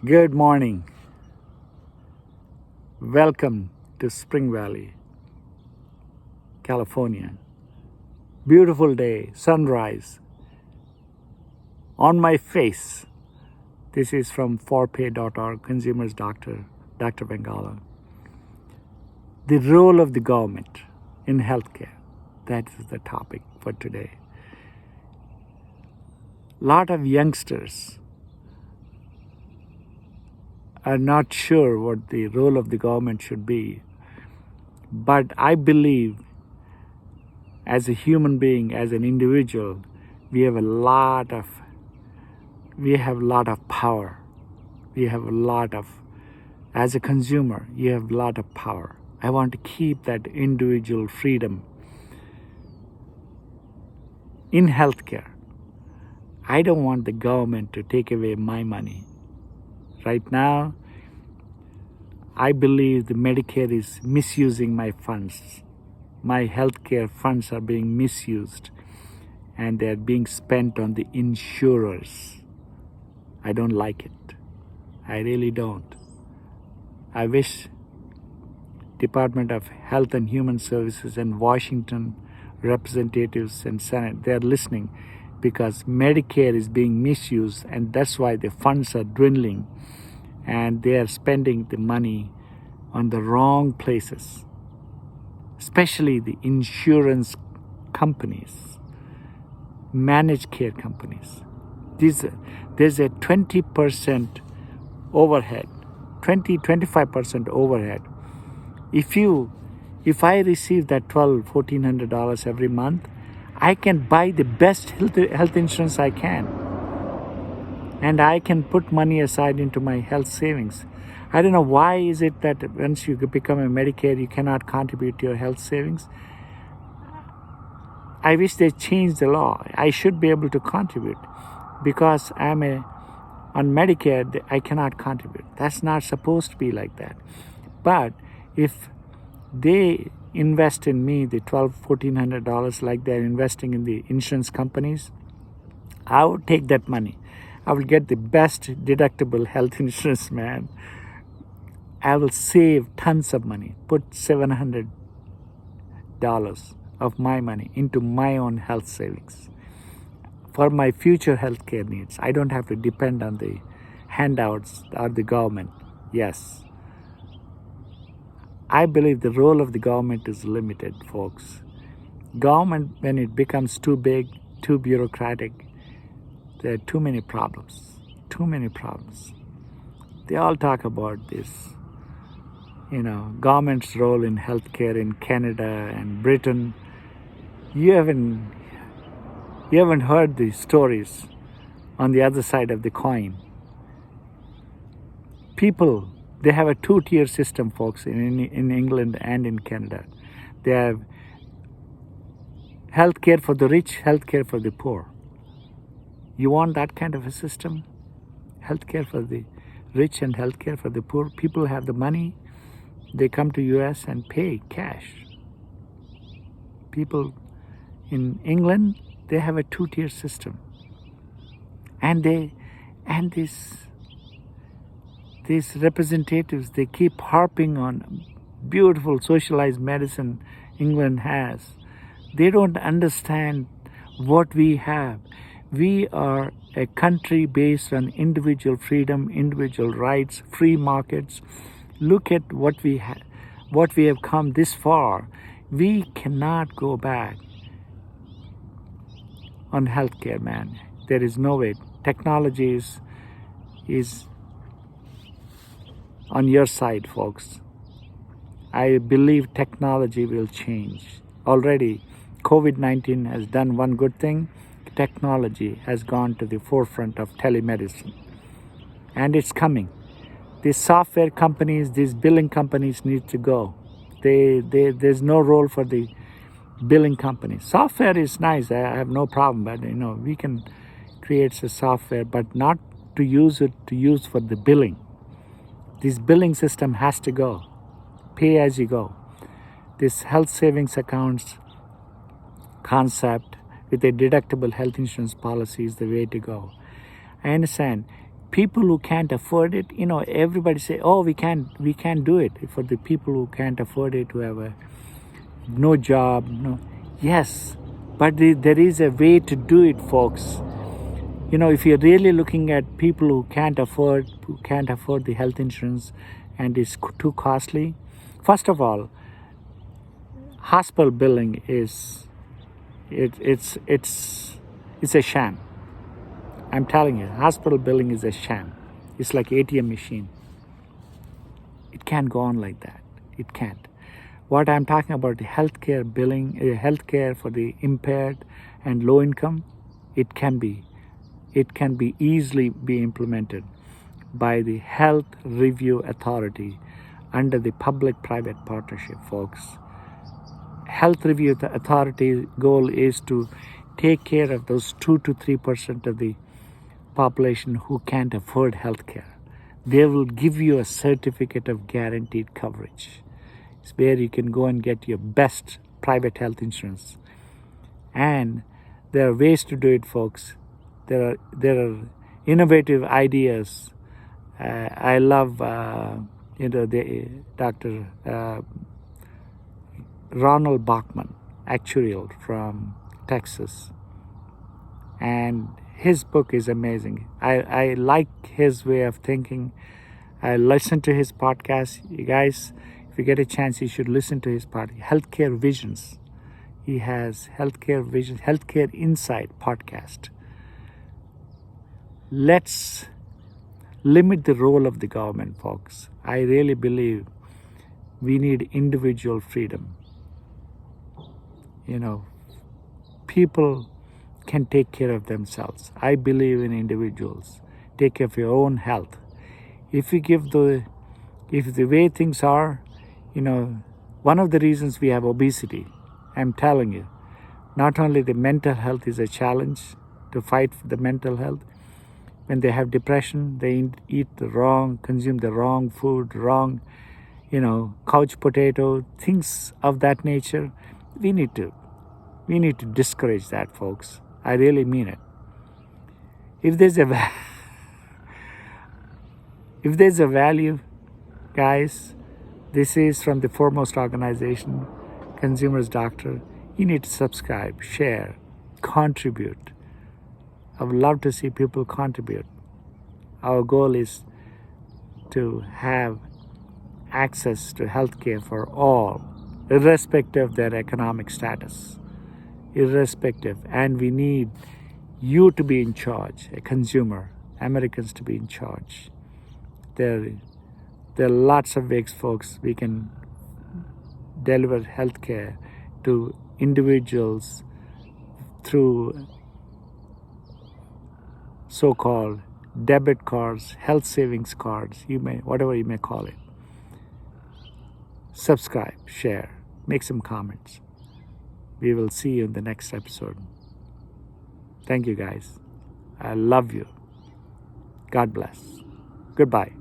Good morning. Welcome to Spring Valley, California. Beautiful day, sunrise on my face. This is from forpay.org, Consumers Doctor, Dr. Bengala. The role of the government in healthcare. That is the topic for today. A lot of youngsters are not sure what the role of the government should be. But I believe as a human being, as an individual, we have a lot of power. As a consumer, you have a lot of power. I want to keep that individual freedom in healthcare. I don't want the government to take away my money. Right now, I believe the Medicare is misusing my funds. My healthcare funds are being misused and they're being spent on the insurers. I don't like it. I really don't. I wish Department of Health and Human Services and Washington representatives and Senate, they're listening, because Medicare is being misused and that's why the funds are dwindling and they are spending the money on the wrong places, especially the insurance companies, managed care companies. There's a 20% overhead, 25% overhead. If I receive that $1,400 every month, I can buy the best health insurance I can. And I can put money aside into my health savings. I don't know why is it that once you become a Medicare, you cannot contribute to your health savings. I wish they changed the law. I should be able to contribute because on Medicare, I cannot contribute. That's not supposed to be like that. But if they invest in me the $1,400 like they're investing in the insurance companies, I would take that money. I will get the best deductible health insurance, man. I will save tons of money, put $700 of my money into my own health savings for my future healthcare needs. I don't have to depend on the handouts or the government. Yes. I believe the role of the government is limited, folks. Government, when it becomes too big, too bureaucratic, there are too many problems. They all talk about this, government's role in healthcare in Canada and Britain. You haven't heard the stories on the other side of the coin. People, they have a two-tier system, folks, in England and in Canada. They have healthcare for the rich, healthcare for the poor. You want that kind of a system? Healthcare for the rich and healthcare for the poor. People have the money. They come to US and pay cash. People in England, they have a two-tier system. And these representatives, they keep harping on beautiful socialized medicine England has. They don't understand what we have. We are a country based on individual freedom, individual rights, free markets. Look at what we have come this far. We cannot go back on healthcare, man. There is no way. Technology is on your side, folks. I believe technology will change. Already, COVID-19 has done one good thing. Technology has gone to the forefront of telemedicine. And it's coming. These software companies, these billing companies need to go. There's no role for the billing companies. Software is nice. I have no problem. But, we can create a software, but not to use for the billing. This billing system has to go. Pay as you go. This health savings accounts concept with a deductible health insurance policy is the way to go. I understand people who can't afford it, everybody say, oh, we can't do it. For the people who can't afford it, who have no job, no. Yes, but there is a way to do it, folks. If you're really looking at people who can't afford the health insurance and it's too costly, first of all, hospital billing is it's a sham. I'm telling you, hospital billing is a sham. It's like ATM machine. It can't go on like that. It can't. What I'm talking about, the healthcare billing, healthcare for the impaired and low income, it can be easily be implemented by the Health Review Authority under the public-private partnership, folks. Health Review Authority goal is to take care of those 2 to 3% of the population who can't afford health care. They will give you a certificate of guaranteed coverage. It's where you can go and get your best private health insurance. And there are ways to do it, folks. There are innovative ideas. I love the Dr. Ronald Bachman, actuarial from Texas, and his book is amazing. I like his way of thinking. I listen to his podcast. You guys, if you get a chance, you should listen to his podcast, Healthcare Visions. He has Healthcare Visions, Healthcare Insight podcast. Let's limit the role of the government, folks. I really believe we need individual freedom. People can take care of themselves. I believe in individuals. Take care of your own health. If the way things are, one of the reasons we have obesity, I'm telling you, not only the mental health is a challenge to fight for the mental health. When they have depression, they consume the wrong food, wrong, couch potato, things of that nature. We need to discourage that, folks. I really mean it. If there's a value, guys, this is from the foremost organization, Consumers Doctor. You need to subscribe, share, contribute. I would love to see people contribute. Our goal is to have access to healthcare for all, irrespective of their economic status. Irrespective. And we need you to be in charge, a consumer, Americans to be in charge. There are lots of ways, folks, we can deliver healthcare to individuals through so-called debit cards, health savings cards, whatever you may call it. Subscribe, share, make some comments. We will see you in the next episode. Thank you, guys. I love you. God bless. Goodbye.